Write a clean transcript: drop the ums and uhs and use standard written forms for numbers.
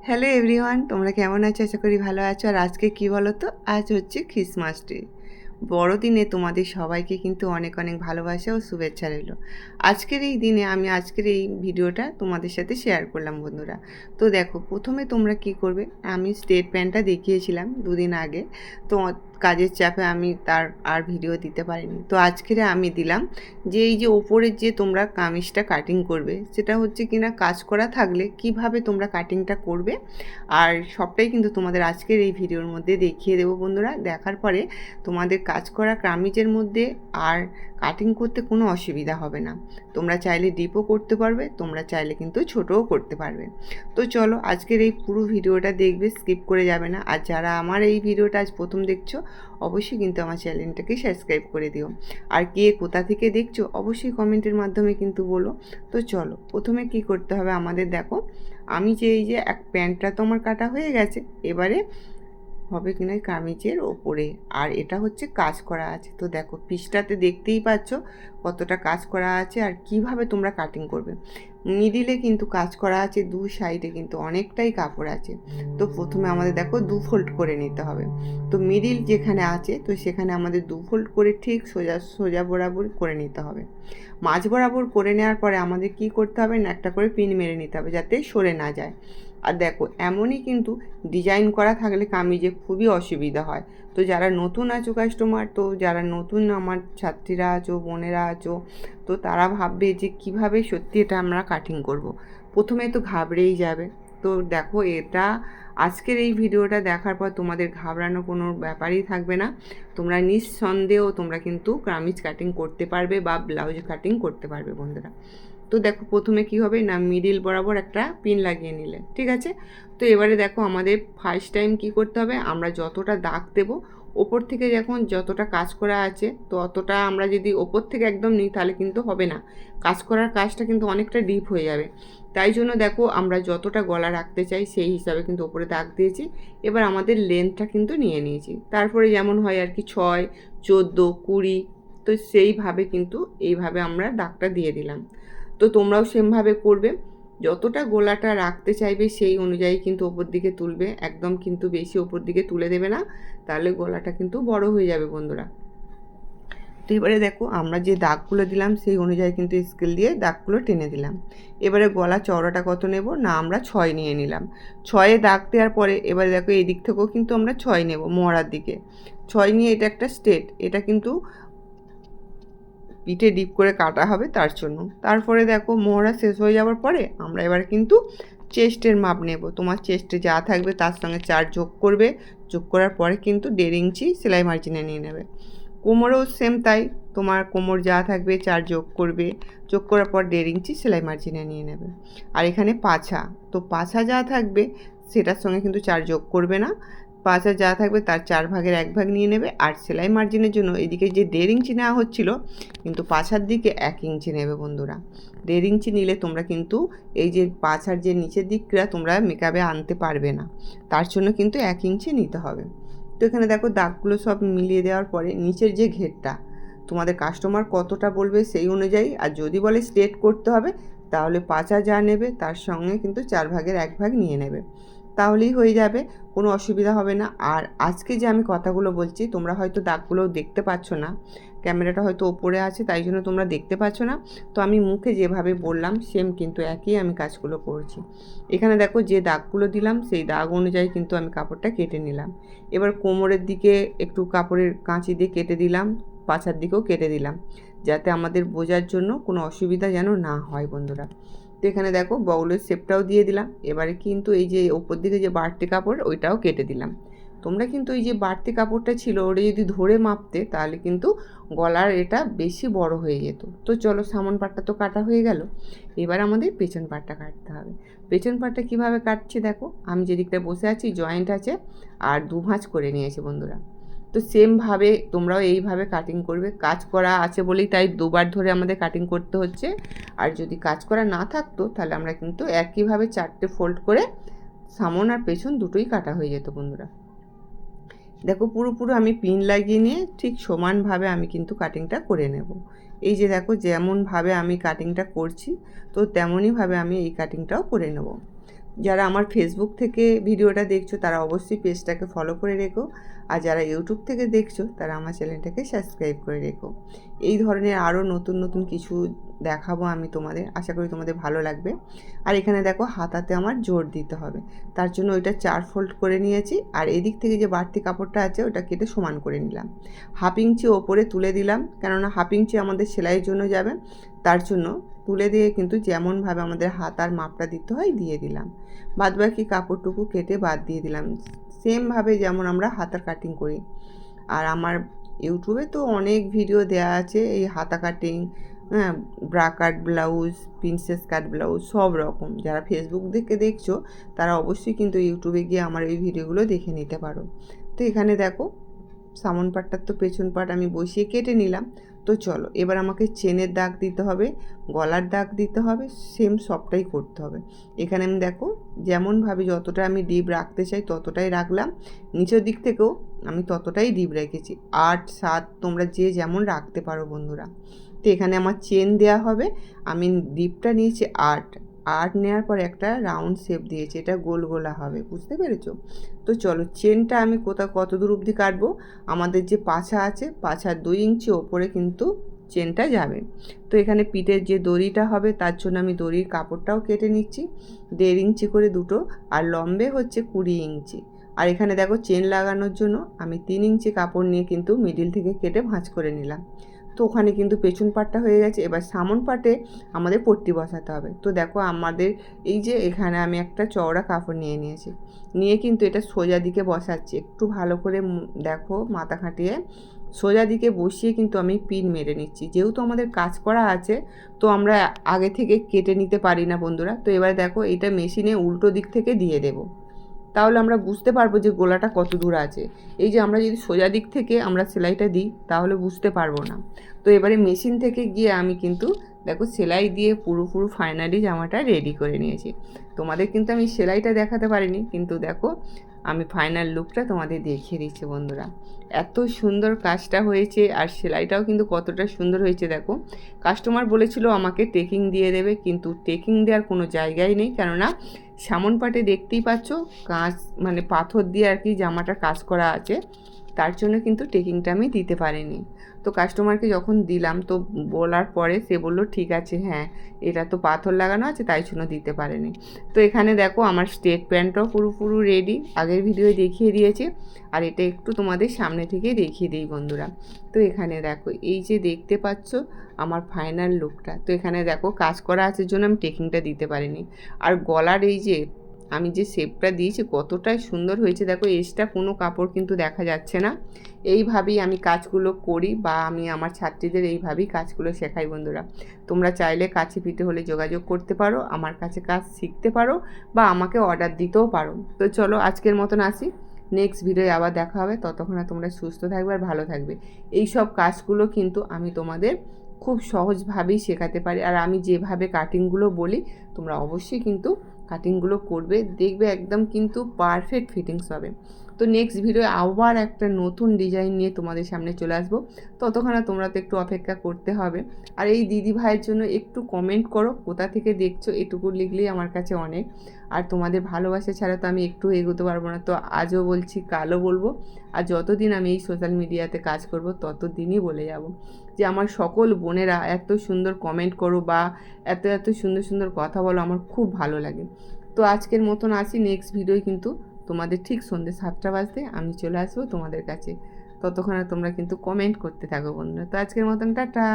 Hello everyone, তোমরা কেমন আছো? আশা করি ভালো আছো। আর আজকে কি বলো তো, আজ হচ্ছে খ্রিসমাস ডে। বড়দিনে তোমাদের সবাইকে কিন্তু অনেক অনেক ভালোবাসা ও শুভেচ্ছা রইল। আজকের এই দিনে আমি আজকের এই ভিডিওটা তোমাদের সাথে শেয়ার করলাম বন্ধুরা। তো দেখো, প্রথমে তোমরা কি করবে, আমি স্টেট প্যান্টটা দেখিয়েছিলাম দুদিন আগে। তো কাজের চাপে আমি তার আর ভিডিও দিতে পারিনি। তো আজকের আমি দিলাম যে এই যে ওপরের যে তোমরা কামিজটা কাটিং করবে, সেটা হচ্ছে কিনা কাজ করা থাকলে কিভাবে তোমরা কাটিংটা করবে, আর সবটাই কিন্তু তোমাদের আজকের এই ভিডিওর মধ্যে দেখিয়ে দেবো বন্ধুরা। দেখার পরে তোমাদের কাজ করা কামিজের মধ্যে আর কাটিং করতে কোনো অসুবিধা হবে না। তোমরা চাইলে ডিপও করতে পারবে, তোমরা চাইলে কিন্তু ছোটও করতে পারবে। তো চলো, আজকের এই পুরো ভিডিওটা দেখবে, স্কিপ করে যাবে না। আর যারা আমার এই ভিডিওটা আজ প্রথম দেখছো, অবশ্যই কিন্তু আমার চ্যানেলটাকে সাবস্ক্রাইব করে দিও। আর কে কোথা থেকে দেখছো অবশ্যই কমেন্টের মাধ্যমে কিন্তু বলো। তো চলো, প্রথমে কি করতে হবে আমাদের, দেখো আমি যে এই যে এক প্যান্টটা তো আমার কাটা হয়ে গেছে, এবারে হবে কিনা কামিজের ওপরে, আর এটা হচ্ছে কাজ করা আছে। তো দেখো পিসটাতে দেখতেই পাচ্ছ কতটা কাজ করা আছে আর কিভাবে তোমরা কাটিং করবে। মিডিলে কিন্তু কাজ করা আছে, দু সাইডে কিন্তু অনেকটাই কাপড় আছে। তো প্রথমে আমাদের দেখো দু ফোল্ড করে নিতে হবে। তো মিডিল যেখানে আছে তো সেখানে আমাদের দু ফোল্ড করে ঠিক সোজা সোজা বরাবর করে নিতে হবে। মাঝ বরাবর করে নেওয়ার পরে আমাদের কি করতে হবে না, একটা করে পিন মেরে নিতে হবে যাতে সরে না যায়। আর দেখো এমনই কিন্তু ডিজাইন করা থাকলে কামিজে খুবই অসুবিধা হয়। তো যারা নতুন আছো কাস্টমার, তো যারা নতুন আমার ছাত্রীরা আছো, বোনেরা আছো, তো তারা ভাববে যে কিভাবে সত্যি এটা আমরা কাটিং করব। প্রথমে তো ঘাবড়েই যাবে। তো দেখো, এটা আজকের এই ভিডিওটা দেখার পর তোমাদের ঘাবড়ানো কোনো ব্যাপারই থাকবে না। তোমরা নিঃসন্দেহ তোমরা কিন্তু কামিজ কাটিং করতে পারবে বা ব্লাউজ কাটিং করতে পারবে বন্ধুরা। তো দেখো প্রথমে কি হবে না, মিডিল বরাবর একটা পিন লাগিয়ে নিলে, ঠিক আছে। তো এবারে দেখো আমাদের ফার্স্ট টাইম কি করতে হবে, আমরা যতটা দাগ দেবো ওপর থেকে যখন যতটা কাজ করা আছে, তো অতটা আমরা যদি ওপর থেকে একদম নিই তাহলে কিন্তু হবে না, কাজ করার কাজটা কিন্তু অনেকটা ডিপ হয়ে যাবে। তাই জন্য দেখো আমরা যতটা গলা রাখতে চাই সেই হিসাবে কিন্তু ওপরে দাগ দিয়েছি। এবার আমাদের লেন্থটা কিন্তু নিয়ে নিয়েছি, তারপরে যেমন হয় আর কি 6, 14, 20, তো সেইভাবে কিন্তু এইভাবে আমরা দাগটা দিয়ে দিলাম। তো তোমরাও সেমভাবে করবে, যতটা গোলাটা রাখতে চাইবে সেই অনুযায়ী কিন্তু ওপর দিকে তুলবে, একদম কিন্তু বেশি ওপর দিকে তুলে দেবে না, তাহলে গলাটা কিন্তু বড় হয়ে যাবে বন্ধুরা। তো এবারে দেখো আমরা যে দাগগুলো দিলাম সেই অনুযায়ী কিন্তু স্কেল দিয়ে দাগগুলো টেনে দিলাম। এবারে গলা চওড়াটা কত নেব না, আমরা 6 নিয়ে নিলাম। 6-এ দাগ দেওয়ার পরে এবারে দেখো এই দিক থেকেও কিন্তু আমরা 6 নেব, মোহরার দিকে 6 নিয়ে এটা একটা স্ট্রেট, এটা কিন্তু পিঠে ডিপ করে কাটা হবে তার জন্য। তারপরে দেখো মোহরা শেষ হয়ে যাওয়ার পরে আমরা এবার কিন্তু চেস্টের মাপ নেব। তোমার চেস্টে যা থাকবে তার সঙ্গে 4 যোগ করবে, যোগ করার পরে কিন্তু 1.5 ইঞ্চি সেলাই মার্জিনে নিয়ে নেবে। কোমরেও সেম তাই, তোমার কোমর যা থাকবে 4 যোগ করবে, যোগ করার পর 1.5 ইঞ্চি সেলাই মার্জিনে নিয়ে নেবে। আর এখানে পাছা, তো পাছা যা থাকবে সেটার সঙ্গে কিন্তু 4 যোগ করবে না, পাছা যা থাকবে তার 4 ভাগের 1 ভাগ নিয়ে নেবে। আর সেলাই মার্জিনের জন্য এদিকে যে 1.5 ইঞ্চি নেওয়া হচ্ছিল, কিন্তু পাছার দিকে 1 ইঞ্চি নেবে বন্ধুরা। 1.5 ইঞ্চি নিলে তোমরা কিন্তু এই যে পাছার যে নিচের দিকটা তোমরা মেকআপে আনতে পারবে না, তার জন্য কিন্তু 1 ইঞ্চি নিতে হবে। তো এখানে দেখো দাগগুলো সব মিলিয়ে দেওয়ার পরে নিচের যে ঘেরটা তোমাদের কাস্টমার কতটা বলবে সেই অনুযায়ী, আর যদি বলে স্ট্রেট করতে হবে তাহলে পাছা যা নেবে তার সঙ্গে কিন্তু 4 ভাগের 1 ভাগ নিয়ে নেবে, তাহলেই হয়ে যাবে, কোনো অসুবিধা হবে না। আর আজকে যে আমি কথাগুলো বলছি তোমরা হয়তো দাগগুলো দেখতে পাচ্ছ না, ক্যামেরাটা হয়তো ওপরে আছে তাই জন্য তোমরা দেখতে পাচ্ছ না। তো আমি মুখে যেভাবে বললাম সেম কিন্তু একই আমি কাজগুলো করছি। এখানে দেখো যে দাগগুলো দিলাম সেই দাগ অনুযায়ী কিন্তু আমি কাপড়টা কেটে নিলাম। এবার কোমরের দিকে একটু কাপড়ের কাঁচি দিয়ে কেটে দিলাম, পাছার দিকেও কেটে দিলাম, যাতে আমাদের বোঝার জন্য কোনো অসুবিধা যেন না হয় বন্ধুরা। তো এখানে দেখো বউলের শেপটাও দিয়ে দিলাম। এবারে কিন্তু এই যে ওপর দিকে যে বাড়তি কাপড় ওইটাও কেটে দিলাম। তোমরা কিন্তু এই যে বাড়তি কাপড়টা ছিল ওটা যদি ধরে মাপতে তাহলে কিন্তু গলার এটা বেশি বড় হয়ে যেত। তো চলো, সামন পাটটা তো কাটা হয়ে গেল, এবার আমাদের পেছন পাটটা কাটতে হবে। পেছন পাটটা কীভাবে কাটছি দেখো, আমি যেদিকটা বসে আছি জয়েন্ট আছে আর 2 ভাঁজ করে নিয়েছি বন্ধুরা। তো সেমভাবে তোমরাও এইভাবে কাটিং করবে, কাজ করা আছে বলেই তাই 2বার ধরে আমাদের কাটিং করতে হচ্ছে। আর যদি কাজ করা না থাকতো তাহলে আমরা কিন্তু একইভাবে 4টে ফোল্ড করে সামন আর পেছন দুটোই কাটা হয়ে যেত বন্ধুরা। দেখো পুরো আমি পিন লাগিয়ে নিয়ে ঠিক সমানভাবে আমি কিন্তু কাটিংটা করে নেব। এই যে দেখো যেমনভাবে আমি কাটিংটা করছি তো তেমনইভাবে আমি এই কাটিংটাও করে নেব। যারা আমার ফেসবুক থেকে ভিডিওটা দেখছো তারা অবশ্যই পেজটাকে ফলো করে রেখো, আর যারা ইউটিউব থেকে দেখছো তারা আমার চ্যানেলটাকে সাবস্ক্রাইব করে রেখো। এই ধরনের আরও নতুন নতুন কিছু দেখাবো আমি তোমাদের, আশা করি তোমাদের ভালো লাগবে। আর এখানে দেখো হাতাতে আমার জোর দিতে হবে, তার জন্য ওইটা 4 ফোল্ড করে নিয়েছি, আর এদিক থেকে যে বাড়তি কাপড়টা আছে ওটা কেটে সমান করে নিলাম। 1/2 ইঞ্চি ওপরে তুলে দিলাম, কেননা 1/2 ইঞ্চি আমাদের সেলাইয়ের জন্য যাবে, তার জন্য তুলে দিয়ে কিন্তু যেমনভাবে আমাদের হাতার মাপটা দিতে হয় দিয়ে দিলাম। বাদবাকি কাপড়টুকু কেটে বাদ দিয়ে দিলাম, সেমভাবে যেমন আমরা হাতার কাটিং করি। আর আমার ইউটিউবে তো অনেক ভিডিও দেওয়া আছে এই হাতা কাটিং, হ্যাঁ, ব্রা কাট ব্লাউজ, প্রিন্সেস কাট ব্লাউজ, সব রকম। যারা ফেসবুক থেকে দেখছো তারা অবশ্যই কিন্তু ইউটিউবে গিয়ে আমার এই ভিডিওগুলো দেখে নিতে পারো। তো এখানে দেখো সামন পাটটার তো পেছন পাট আমি বসিয়ে কেটে নিলাম। তো চলো এবার আমাকে চেনের দাগ দিতে হবে, গলার দাগ দিতে হবে, সেম সবটাই করতে হবে। এখানে আমি দেখো যেমনভাবে যতটা আমি ডিপ রাখতে চাই ততটাই রাখলাম, নিচের দিক থেকেও আমি ততটাই ডিপ রেখেছি। 8, 7 তোমরা যে যেমন রাখতে পারো বন্ধুরা। তো এখানে আমার চেন দেওয়া হবে, আমি ডিপটা নিয়েছি 8, 8 নেওয়ার পর একটা রাউন্ড শেপ দিয়েছি, এটা গোল গোলা হবে, বুঝতে পেরেছো? তো চলো চেনটা আমি কত দূর অবধি কাটবো, আমাদের যে পাছা আছে পাছার 2 ইঞ্চি ওপরে কিন্তু চেনটা যাবে। তো এখানে পিঠের যে দড়িটা হবে তার জন্য আমি দড়ির কাপড়টাও কেটে নিচ্ছি, 1.5 ইঞ্চি করে দুটো, আর লম্বে হচ্ছে 20 ইঞ্চি। আর এখানে দেখো চেন লাগানোর জন্য আমি 3 ইঞ্চি কাপড় নিয়ে কিন্তু মিডিল থেকে কেটে ভাঁজ করে নিলাম। তো ওখানে কিন্তু পেছন পাটটা হয়ে গেছে, এবার সামন পাটে আমাদের পট্টি বসাতে হবে। তো দেখো আমাদের এই যে এখানে আমি একটা চওড়া কাপড় নিয়ে নিয়েছি, নিয়ে কিন্তু এটা সোজা দিকে বসাচ্ছি, একটু ভালো করে দেখো মাথা খাটিয়ে সোজা দিকে বসিয়ে কিন্তু আমি পিন মেরে নিচ্ছি। যেহেতু আমাদের কাজ করা আছে তো আমরা আগে থেকে কেটে নিতে পারি না বন্ধুরা। তো এবার দেখো এটা মেশিনে উল্টো দিক থেকে দিয়ে দেবো, তাহলে আমরা বুঝতে পারবো যে গোলাটা কত দূর আছে। এই যে আমরা যদি সোজা দিক থেকে আমরা সেলাইটা দিই তাহলে বুঝতে পারবো না। তো এবারে মেশিন থেকে গিয়ে আমি কিন্তু দেখো সেলাই দিয়ে পুরো ফাইনালি জামাটা রেডি করে নিয়েছি। তোমাদের কিন্তু আমি সেলাইটা দেখাতে পারিনি, কিন্তু দেখো আমি ফাইনাল লুকটা তোমাদের দেখিয়ে দিচ্ছি বন্ধুরা। এত সুন্দর কাজটা হয়েছে, আর সেলাইটাও কিন্তু কতটা সুন্দর হয়েছে দেখো। কাস্টমার বলেছিল আমাকে টেকিং দিয়ে দেবে, কিন্তু টেকিং দেওয়ার কোনো জায়গাই নেই, কেননা সামন পাটে দেখতেই পাচ্ছ কাঁচ মানে পাথর দিয়ে আর কি জামাটা কাজ করা আছে, তার জন্য কিন্তু টেকিংটা আমি দিতে পারিনি। তো কাস্টমারকে যখন দিলাম তো বলার পরে সে বলল ঠিক আছে, হ্যাঁ এটা তো পাথর লাগানো আছে তাই জন্য দিতে পারেনি। তো এখানে দেখো আমার স্ট্রেট প্যান্টটাও পুরো রেডি, আগের ভিডিওয়ে দেখিয়ে দিয়েছে, আর এটা একটু তোমাদের সামনে থেকে দেখিয়ে দিই বন্ধুরা। তো এখানে দেখো এই যে দেখতে পাচ্ছ আমার ফাইনাল লুকটা। তো এখানে দেখো কাজ করা আছে জন্য আমি টেকিংটা দিতে পারিনি। আর গলার এই যে আমি যে শেপটা দিয়েছি কতটাই সুন্দর হয়েছে দেখো, এক্সট্রা কোনো কাপড় কিন্তু দেখা যাচ্ছে না। এইভাবেই আমি কাজগুলো করি, বা আমি আমার ছাত্রীদের এইভাবেই কাজগুলো শেখাই বন্ধুরা। তোমরা চাইলে কাছে পিঠে হলে যোগাযোগ করতে পারো, আমার কাছে কাজ শিখতে পারো, বা আমাকে অর্ডার দিতেও পারো। তো চলো আজকের মতন আসি, নেক্সট ভিডিওয়ে আবার দেখা হবে। ততক্ষণে তোমরা সুস্থ থাকবে আর ভালো থাকবে। এই সব কাজগুলো কিন্তু আমি তোমাদের খুব সহজভাবেই শেখাতে পারি, আর আমি যেভাবে কাটিংগুলো বলি তোমরা অবশ্যই কিন্তু কাটিংগুলো করবে, দেখবে একদম কিন্তু পারফেক্ট ফিটিংস হবে। তো নেক্সট ভিডিও আবার একটা নতুন ডিজাইন নিয়ে তোমাদের সামনে চলে আসবো, ততক্ষণে তোমরা তো একটু অপেক্ষা করতে হবে। আর এই দিদি ভাইয়ের জন্য একটু কমেন্ট করো, কোথা থেকে দেখছো, এটুকু লিখলেই আমার কাছে অনেক। আর তোমাদের ভালোবাসা ছাড়া তো আমি একটু এগোতে পারবো না। তো আজও বলছি, কালও বলবো, আর যতদিন আমি এই সোশ্যাল মিডিয়াতে কাজ করব ততদিনই বলে যাব যে আমার সকল বোনেরা এত সুন্দর কমেন্ট করো, বা এত সুন্দর কথা বলো, আমার খুব ভালো লাগে। তো আজকের মতন আসি, নেক্সট ভিডিওয় কিন্তু তোমাদের ঠিক সন্ধ্যে 7টা বাজতে আমি চলে আসবো তোমাদের কাছে। ততক্ষণে তোমরা কিন্তু কমেন্ট করতে থাকো বন্ধুরা। তো আজকের মতন টাটা।